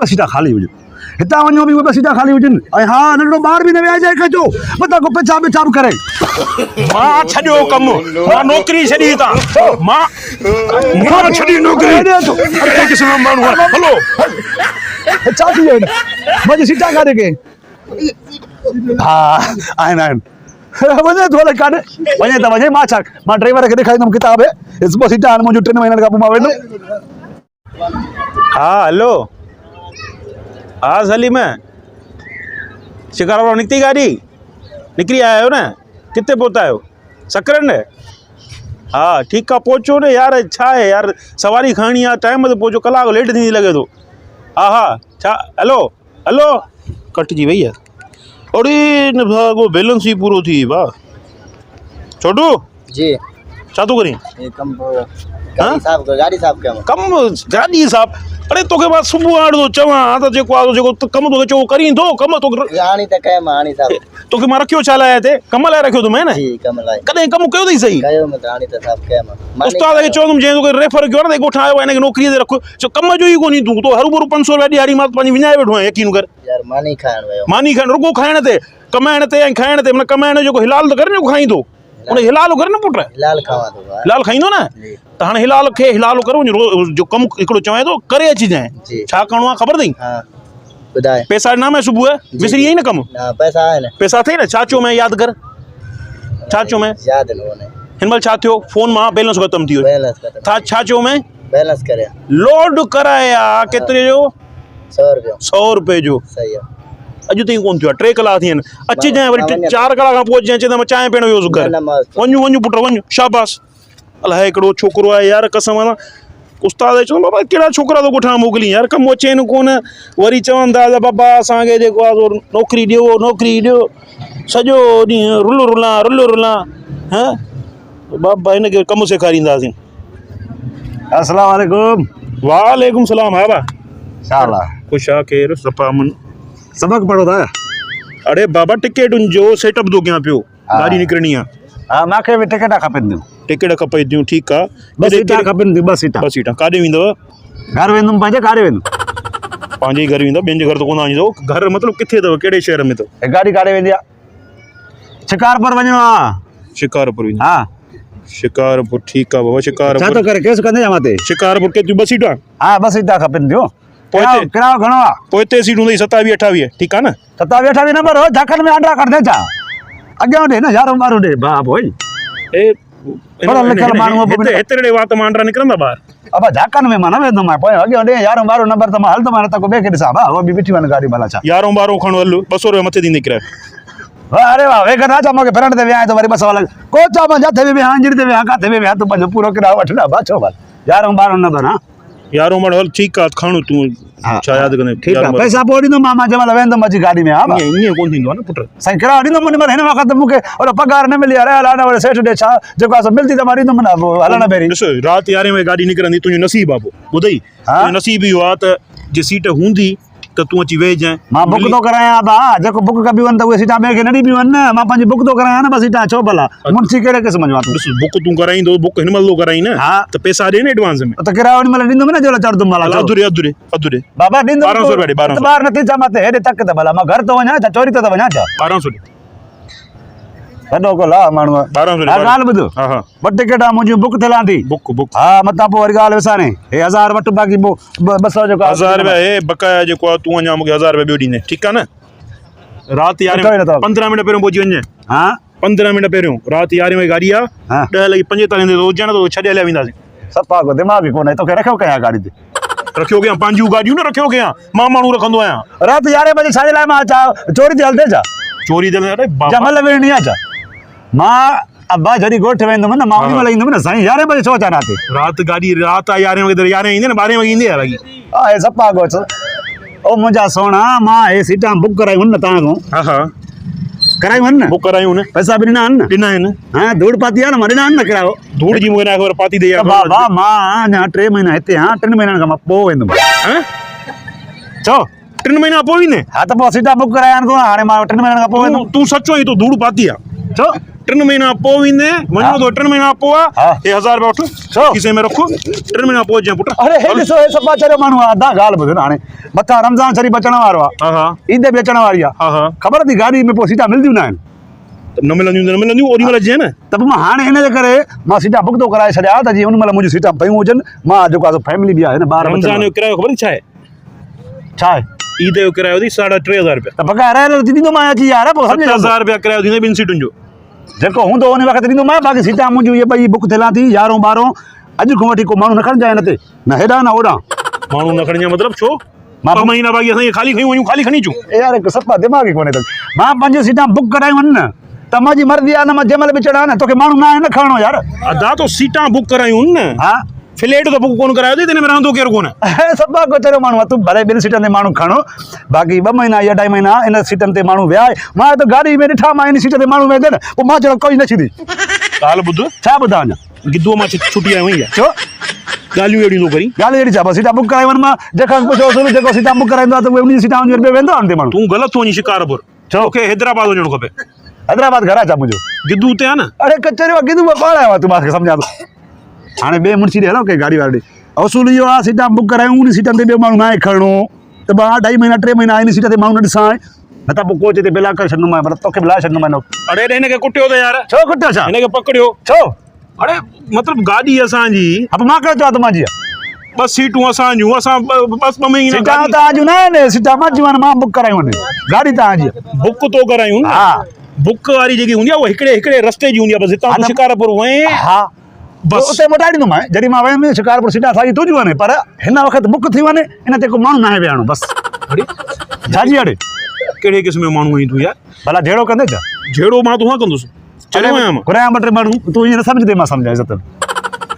ॿ सीटा ख़ाली हुजनि हितां वञो बि उहे ॿ सीटा ख़ाली हुजनि ऐं हा नंढड़ो ॿार बि न विहारिजांइ कजो मथां को पेचाब वेचाब करे मां छॾियो कमु मां नौकिरी छॾी हितां मां छॾी नौकिरी अड़े किस्म माण्हू आहे हलो छा थी वियो मुंहिंजी सीटा काॾे के हा आहिनि वञे थो हले काॾे वञे त वञे मां छा मां ड्राइवर खे ॾेखारींदुमि किताब ॿ सीटा आहिनि मुंहिंजूं 3 महीननि खां पोइ मां वेंदुमि हा हलो हा सलीम शिकारो निकिती गाॾी निकिरी आया आहियो न किथे पहुता आहियो सकरन हा ठीकु आहे पहुचो न यार छा आहे यार सवारी खणणी आहे टाइम ते पहुचो कलाक लेट थींदी लॻे थो हा हा छा हलो हलो कटिजी वई आहे अड़े न भागो बैलेंस ही पूरो थी वाह छोटू जी छा थो करीं ये कम गाड़ी साफ कया कम गाॾी साफ़ अरे तोखे मां सुबुह हाणे थो चवां त जेको आहे जेको कमु तोखे चओ करींदो कमु हाणे त कया मां हाणे साफ तोखे मां रखियो छा लाइ हिते कम लाइ रखियो थो मैं न जी कम लाइ कॾहिं कमु कयो अथई सही कयो मत हाणे त साफ कया मां उस्ताद खे चवंदुमि जंहिं तोखे रेफर कयो आहे न ॻोठा आयो आहे हिनखे नौकिरीअ ते रखो छो कम जो ई कोन्हे तूं तो हरू भरू 500 रुपया ॾियारी मां पंहिंजी विञाए वेठो आहियां यकीन कर यार मानी खाइण वियो मानी खाइण रुगो खाइण ते कमाइण ते ऐं खाइण ते माना कमाइण जेको हिलाल त करे न खाईंदो उन हिलाल करे न पुट हिलाल खावां थो हिलाल खाईंदो न त हाणे हिलाल खे हिलाल करो जो कमु हिकिड़ो चवां थो करे अचिजांइ छा करिणो आहे ख़बर अथई हां ॿुधाए पैसा ॾिना मैं सुबुह विसरी आई न कमु पैसा आहे न पैसा अथई न छा चयो मैं यादि कर छा चयो मैं यादि न वञे हिन महिल छा थियो फोन मां बैलेंस ख़तमु थी वियो बैलेंस ख़तम छा चयो मैं बैलेंस करे लोड कराया केतिरे जो 100 रुपया 100 रुपए जो सही आहे अॼु ताईं कोन थियो आहे 3 कलाक थी आहिनि अचिजांइ वरी 4 कलाक खां पोइ अचिजांइ चवंदा मां चांहि पीअण वियोसि घर वञू पुट वञू शाबाश अलाए हिकिड़ो छोकिरो आहे यार कसम आहे उस्ताद चवंदो बाबा कहिड़ा छोकिरा थो ॻोठां मोकिली यार कमु अचेनि कोन वरी चवंदा त बाबा असांखे जेको आहे नौकिरी ॾियो सॼो ॾींहुं रुल रुलां हा बाबा हिनखे कमु सेखारींदासीं अस्सलाम वालेकुम वालेकुम सलाम हा बा छा हाल आहे ख़ुशि आहे केरु सफ़ा अमन सबक पढ़ो था अरे बाबा टिकेटुनि जो सेटअप थो कयां पियो गाॾी निकिरणी आहे हा मूंखे बि टिकट खपनि थियूं टिकेट खपे थियूं ठीकु आहे 2 सीटा खपनि थियूं 2 सीटा 2 सीटा काॾे वेंदव घर वेंदुमि पंहिंजे काॾे वेंदुमि पंहिंजे ई घर वेंदव ॿियनि जे घर त कोन वञींदो घर मतिलबु किथे अथव कहिड़े शहर में अथव गाॾी काॾे वेंदी आहे शिकारपुर वञिणो आहे शिकारपुर वेंदो हा शिकारपुर ठीकु आहे बाबा छा शिकारपुर थो करे केस कंदे मां ते शिकारपुर केतिरियूं 2 सीटां हा 2 सीटा खपनि थियूं पोइ हिते किरायो घणो आहे पोइ हिते सीट हूंदई 27 28 ठीकु आहे न 27 28 नंबर हो झाकनि में आंडा कढ दे छा अॻियां ॾे न यारो मारो ॾे बाप होई पढ़ल लिखल माण्हू हेतिरे वात मां अंडा निकिरंदा ॿाहिरि अब झाकनि में मां न वेंदुमि पोइ अॻियां ॾे यारो मारो नंबर त मां हलंदोमांइ न त को ॿिए खे ॾिसां भाउ उहो बि बीठी वञे गाॾी भला छा 11 12 खणो हल 200 रुपया मथे थींदी किरायो वाह अरे वाह वेख ना छा मूंखे फ्रंट ते विहां त वरी 200 लॻ को छा मां जिथे बि विहां अंजड़ी ते विहां किथे बि विहां तूं पंहिंजो पूरो किरायो वठ न बा छो बा 11 12 नंबर हा 11 12 हल ठीकु आहे खणो तूं छा यादि कंदे ठीकु आहे पैसा पोइ ॾींदुमि मां जंहिं महिल वेंदुमि अची गाॾी में हा ईअं कोन थींदो आहे न पुट साईं किरायो ॾींदुमि उन महिल हिन वक़्तु मूंखे वरी पघार न मिली अरे हलां वरी सेठ ॾे छा जेको आहे मिलंदी त मां ॾींदुमि न हलण पहिरीं ॾिसो राति 11 बजे गाॾी निकिरंदी तुंहिंजो नसीबु आहे पोइ ॿुधई नसीबु इहो आहे त जे सीट हूंदी त तूं अची वेहिजांइ मां बुक थो करायां भाउ जेको बुक कबियूं आहिनि त उहे सीटां ॿिए खे न ॾिबियूं आहिनि न मां पंहिंजी बुक थो करायां न 2 सीटां छो भला मुंशी कहिड़े क़िस्म जो आहे ॾिस बुक तूं कराईंदो बुक हिन महिल थो कराई न हा त पैसा ॾे न एडवांस में त किरायो हिन महिल ॾींदुमि न जो चढ़ंदुमि भला अधूरे बाबा ॾींदुमि 1200 रुपया ॾे 1200 ॿार न थी छा मां हेॾे तक त भला मां घर थो वञा छा चोरी त वञा छा 1200 ॾे वॾो को ला माण्हू 1200 हा ॻाल्हि ॿुधो हा हा 2 टिकेटां मुंहिंजूं बुक थियलां थी बुक हा मतां पोइ वरी ॻाल्हि विसारे हे 1000 वटि बाक़ी 200 जेको 1000 रुपया हे बकाया जेको आहे तूं अञा मूंखे 1000 रुपया ॿियो ॾींदे ठीकु आहे न राति 11 15 मिंट पहिरियों पहुची वञे हा 15 मिंट पहिरियों राति 11 बजे गाॾी आहे 10:45 ते हुजण त छॾे हलिया वेंदासीं सफ़ा को दिमाग़ ई कोन्हे तोखे रखियो कयां गाॾी ते रखियो कयां पंहिंजूं गाॾियूं न रखियो कयां मां माण्हू रखंदो आहियां राति 11 बजे छाजे लाइ मां छा चोरी थी हलंदे छा चोरी ते जमल वेरणी आहे छा मां अब्बा जॾहिं ॻोठ वेंदुमि न मां उन महिल ईंदुमि न साईं 11 बजे छो अचां राति राति गाॾी राति आहे 11 वगे 11 ईंदे न 12 वगे ईंदी आहे बाक़ी हा हे सफ़ा को ओ मुंहिंजा सोना मां हे सीटां बुक करायूं न तव्हां खां हा करायूं आहिनि न बुक करायूं न पैसा बि ॾिना आहिनि न ॾिना आहिनि हा धूड़ पाती आहे न मां ॾिना आहिनि न किरायो धूड़ जी मूंखे न ख़बर पाती ॾे बाबा मां अञा 3 महीना हिते हा 3 महीननि खां मां पोइ वेंदुमि छो 3 महीना पोइ ईंदे हा त पोइ सीटां बुक कराया आहिनि हाणे मां 3 महीननि खां पोइ वेंदुमि तूं सचो ई तो धूड़ पाती आहे छो 3 महीना पोइ वेंदे वञो तो 3 महीना पोइ हा। आहे 1000 रुपया वठो छो? खीसे में रखो 3 महीना पोइ अचां पुट अरे हे ॾिसो हे सभु चरियो माण्हू आहे अदा ॻाल्हि ॿुध न हाणे मथां रमज़ान शरीफ़ अचण वारो आहे हा हा ईद बि अचण वारी आहे हा हा ख़बर थी गाॾी में पोइ सीटां मिलंदियूं न आहिनि त न मिलंदियूं ओॾी महिल अचे न त पोइ मां हाणे हिन जे करे मां सीटां बुक थो कराए छॾियां त जीअं उन महिल मुंहिंजी सीटां पयूं हुजनि मां जेको आहे फैमिली बि आहे न ॿार रमज़ान बच्चा जो किरायो ख़बर छा आहे छा आहे ईद जो किरायो थी 3500 रुपया त बग़ैर ॾींदो मां अची यार पोइ सम्झ 7000 रुपया किरायो थींदो 2 सीटुनि जो जेको हूंदो उन वक़्तु ॾींदो मां बाक़ी सीटां मुंहिंजूं इहे ॿई बुक थियलां थी 11 12 अॼु खां वठी को माण्हू न खणिजांइ हिन ते न हेॾां न होॾां माण्हू न खणिजां मतिलबु छो मां 2 महीना बाक़ी असां ख़ाली खयूं वञूं ख़ाली खणी अचूं यार हिकु सफ़ा दिमाग़ ई कोन्हे त मां 5 सीटां बुक करायूं आहिनि न त मुंहिंजी मर्ज़ी आहे न मां जंहिं महिल बि चढ़ां न तोखे माण्हू न आहे न खणणो यार अदा तो सीटां बुक करायूं न हा फ्लैट तो बुक कोन करायो अथई त हिन में रहंदो केरु कोन सफ़ा को चरियो माण्हू आहे तूं भले 2 सीटनि ते माण्हू खणो बाक़ी 2 महीना या 2.5 महीना इन सीटनि ते माण्हू विया मां त गाॾी में ॾिठा मां इन सीट ते माण्हू वेंदे न पोइ मां चयो कोई न थींदी ॻाल्हि ॿुध छा ॿुधां अञा गिद्दूअ मां छुटी आयो आहियां छो ॻाल्हियूं अहिड़ियूं थो करी ॻाल्हि अहिड़ी छा बसि सीटां बुक कराए वञ मां जंहिंखां पुछो असुल जेको सीटां बुक कराईंदो आहे त उहे उन जी सीटां ॿियो वेंदो आहे ते माण्हू तूं ग़लति थो वञी शिकारपुर छो? तोखे हैदराबाद वञणो खपे हैदराबाद घर आहे छा मुंहिंजो गिद्दू उते आहे न अरे कचरियो आहे किथां पाण आयो आहे तूं मूंखे सम्झां थो हाणे ॿिए मुंशी ॾे हलो के गाॾी वारे ॾे असूल इहो आहे सीटां बुक करायूं उन सीटनि ते ॿियो माण्हू न आहे खणणो त मां 2.5 महीना 3 महीना इन सीट ते माण्हू न ॾिसां न त पोइ कोच ते बिला करे छॾींदोमांइ पर तोखे बिलाए छॾींदोमांइ अड़े हिनखे कुटियो त यार छो कुटियो छा हिनखे पकड़ियो छो अड़े मतिलबु गाॾी असांजी हा पोइ मां कहिड़ो चवां त मुंहिंजी आहे 2 सीटूं असांजूं असां बस 2 महीना सीटां तव्हांजूं न आहिनि सीटां मुंहिंजूं आहिनि मां बुक करायूं आहिनि गाॾी तव्हांजी आहे बुक तो करायूं न हा बुक वारी जेकी हूंदी आहे उहा हिकिड़े रस्ते जी हूंदी आहे बसि हितां तूं शिकारपुर वएं हा बस उते मोटाए ॾींदोमांइ जॾहिं मां वयुमि शिकारपुर सीटां असांजी तुंहिंजूं आहिनि पर हिन वक़्तु बुक थी वञे इन ते को माण्हू न आहे विहारणो बसि छाजी अड़े कहिड़े क़िस्म जो माण्हू आहीं तूं यार भला जहिड़ो कंदे छा जहिड़ो मां तोखां कंदुसि चलियो आहियां मां घुरायां 2 3 माण्हू तूं ईअं न सम्झदे मां सम्झाए सत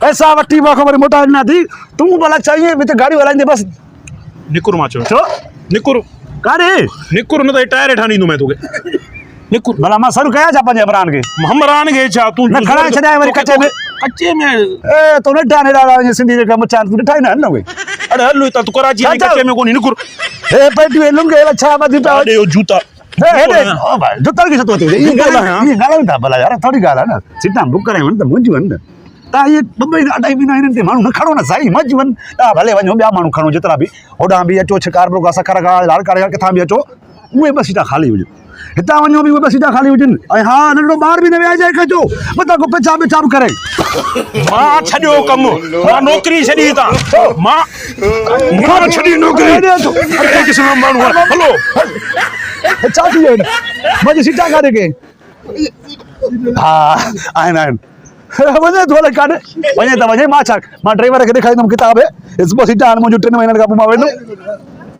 पैसा वठी मां ख़बर मोटाए ॾिना थी तूं भला चाहिए हिते गाॾी हलाईंदे बसि निकुर मां चयो छो निकुर काॾे निकुर न त टायर हेठां ॾींदो मैं तोखे निकुर भला मां सरू कयां छा पंहिंजे अमरान खे हमरान खे छा तूं न खणाए छॾियां वरी कचे में कचे में ए तूं ॾिठा ने ॾाढा सिंधी जेका मुछा तूं ॾिठा ई न उहे अरे हल हितां तूं कराची में छा कचे में कोन्हे निकुर हे पैटियूं लुंगे छा ॿधी पिया ॾे जूता जुतल खे छा थो थिए इहे ॻाल्हायूं था भला यार थोरी ॻाल्हि आहे न सीटां बुक करायूं आहिनि त मुंहिंजियूं आहिनि न तव्हां इहे 2 महीना 2.5 महीना हिननि ते माण्हू न खणो न साईं मज़ वञ तव्हां भले वञो ॿिया माण्हू खणो जेतिरा बि होॾां बि अचो शिकारपुर खां सखर खां लालकाणे खां किथां बि अचो उहे 2 सीटां ख़ाली हुजनि हितां वञो बि उहे 2 सीटां ख़ाली हुजनि ऐं हा नंढड़ो ॿार बि न विहाइजाए कजो मथां को पेचाब पेचाब करे मां छॾियो कमु मां नौकिरी छॾी हितां मां छॾी नौकिरी कहिड़े क़िस्म जो माण्हू आहे हलो छा थी वियो मुंहिंजी सीटां काॾे के हा आहिनि वञे थो हले काॾे वञे त वञे मां छा मां ड्राइवर खे ॾेखारींदुमि किताब 2 सीटां आहिनि मुंहिंजूं 3 महीननि खां पोइ मां वेंदुमि